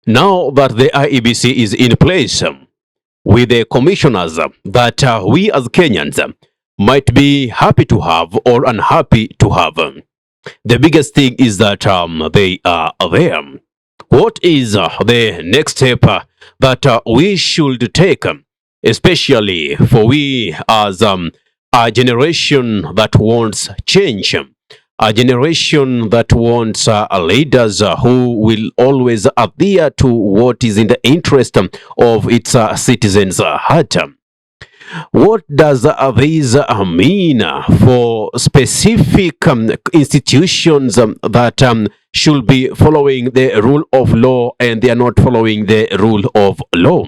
Now that the IEBC is in place with the commissioners that we as Kenyans might be happy to have or unhappy to have. The biggest thing is that they are there. What is the next step that we should take, especially for we as a generation that wants change, a generation that wants leaders who will always adhere to what is in the interest of its citizens' heart. What does this mean for specific institutions that should be following the rule of law and they are not following the rule of law?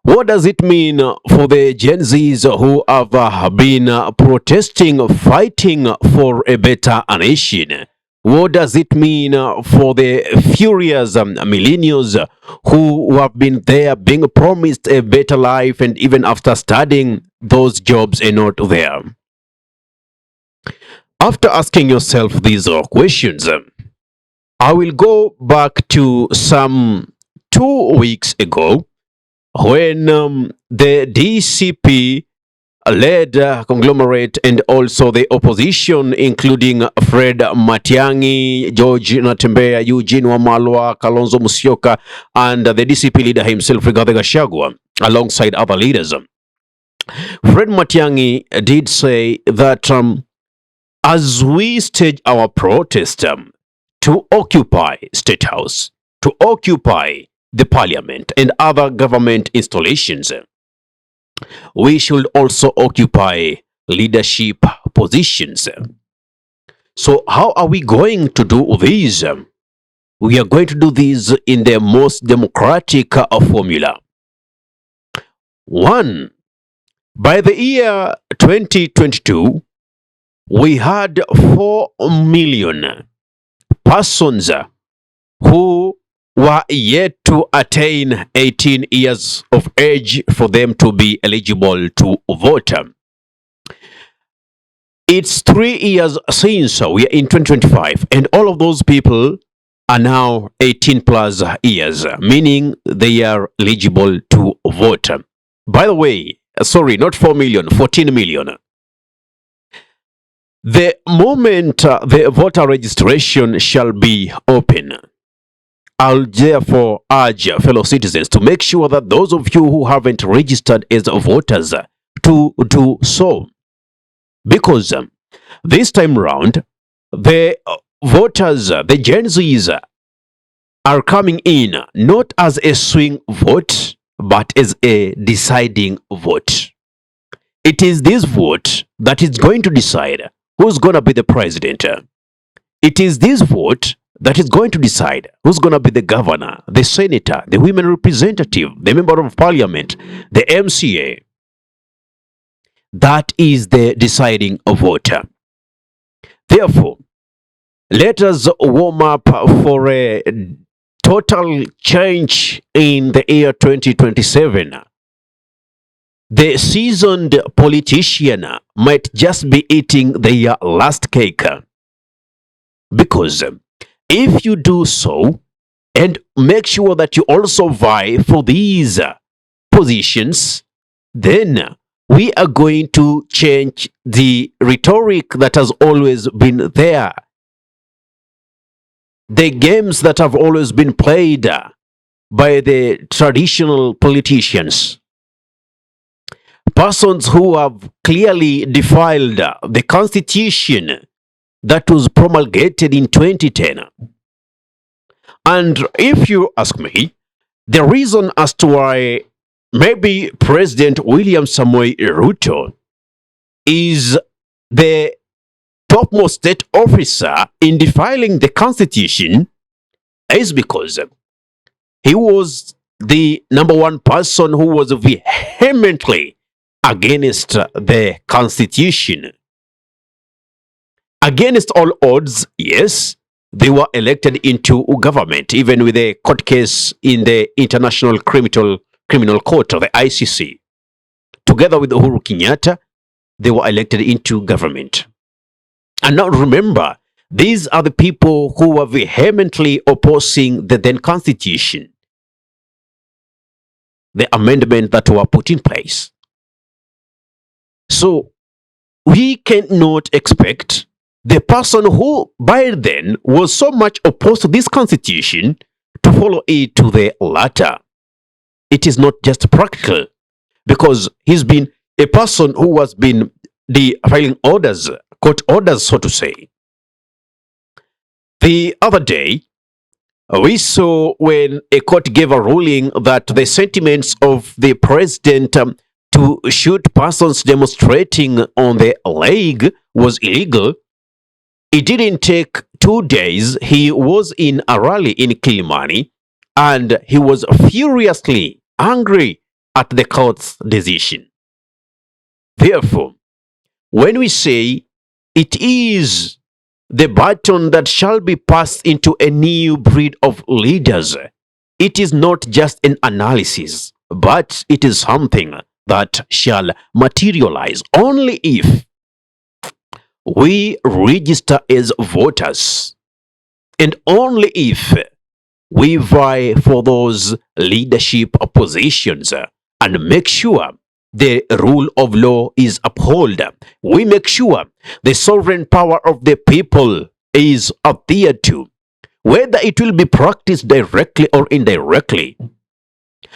What does it mean for the Gen Zs who have been protesting, fighting for a better nation? What does it mean for the furious millennials who have been there being promised a better life and even after studying, those jobs are not there? After asking yourself these questions, I will go back to some 2 weeks ago when the DCP led conglomerate and also the opposition, including Fred Matiang'i, George Natembeya, Eugene Wamalwa, Kalonzo Musyoka, and the DCP leader himself, Rigathi Gachagua, alongside other leaders. Fred Matiang'i did say that as we stage our protest to occupy State House, to occupy the parliament and other government installations, we should also occupy leadership positions. So how are we going to do this? We are going to do this in the most democratic formula. One, by the year 2022, we had 4 million persons who were yet to attain 18 years of age for them to be eligible to vote. It's 3 years since we are in 2025, and all of those people are now 18 plus years, meaning they are eligible to vote. By the way, sorry, not 4 million, 14 million. The moment the voter registration shall be open, I'll therefore urge fellow citizens to make sure that those of you who haven't registered as voters to do so. Because this time round, the voters, the Gen Zs, are coming in not as a swing vote, but as a deciding vote. It is this vote that is going to decide who's going to be the president. It is this vote that is going to decide who's going to be the governor, the senator, the women representative, the member of parliament, the MCA. That is the deciding voter. Therefore, let us warm up for a total change in the year 2027. The seasoned politician might just be eating their last cake. Because if you do so, and make sure that you also vie for these positions, then we are going to change the rhetoric that has always been there. The games that have always been played by the traditional politicians. Persons who have clearly defiled the constitution that was promulgated in 2010. And if you ask me, the reason as to why maybe President William Ruto is the topmost state officer in defiling the constitution is because he was the #1 person who was vehemently against the constitution. Against all odds, yes, they were elected into government, even with a court case in the International Criminal Court, the ICC. Together with Uhuru Kenyatta, they were elected into government. And now remember These are the people who were vehemently opposing the then constitution, the amendment that were put in place. So we cannot expect the person who by then was so much opposed to this constitution to follow it to the latter. It is not just practical, because he's been a person who has been the filing orders, court orders, so to say. The other day, we saw when a court gave a ruling that the sentiments of the president to shoot persons demonstrating on the leg was illegal. It didn't take 2 days. He was in a rally in Kilimani and he was furiously angry at the court's decision. Therefore, when we say it is the baton that shall be passed into a new breed of leaders, it is not just an analysis, but it is something that shall materialize only if we register as voters, and only if we vie for those leadership positions and make sure the rule of law is upheld. We make sure the sovereign power of the people is adhered to, whether it will be practiced directly or indirectly.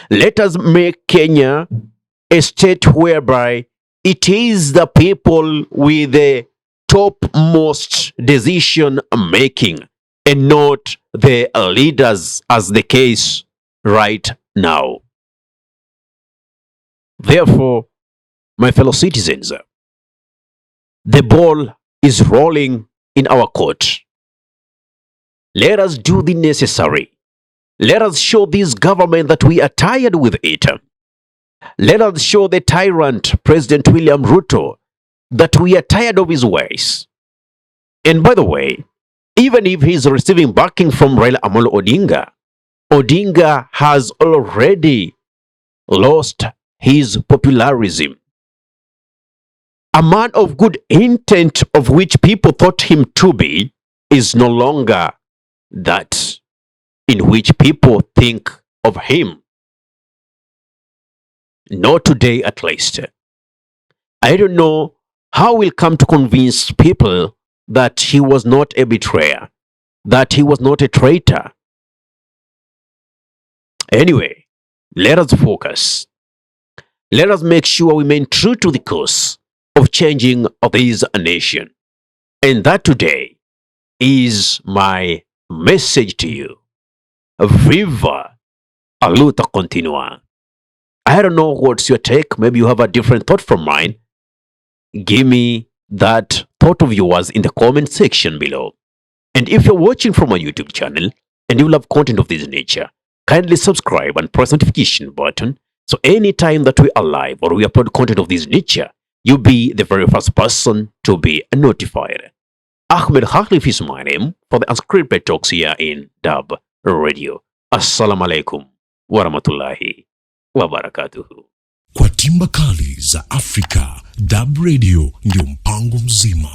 Let us make Kenya a state whereby it is the people with the topmost decision making and not the leaders, as the case right now. Therefore, my fellow citizens, the ball is rolling in our court. Let us do the necessary. Let us show this government that we are tired with it. Let us show the tyrant, President William Ruto, that we are tired of his ways. And by the way, even if he's receiving backing from Raila Amolo Odinga, Odinga has already lost his popularism. A man of good intent, of which people thought him to be, is no longer that in which people think of him. Not today, at least. I don't know how we'll come to convince people that he was not a betrayer, that he was not a traitor. Anyway, let us focus. Let us make sure we remain true to the course of changing this nation. And that today is my message to you. Viva a luta continua. I don't know what's your take. Maybe you have a different thought from mine. Give me that thought of yours in the comment section below. And if you're watching from my YouTube channel and you love content of this nature, kindly subscribe and press the notification button, so anytime that we are live or we upload content of this nature, you'll be the very first person to be notified. Ahmed Khalif is my name for the unscripted talks here in Dub Radio. Assalamu alaikum warahmatullahi wabarakatuhu. Kwa timba kali za Afrika, Dub Radio ndio mpango mzima.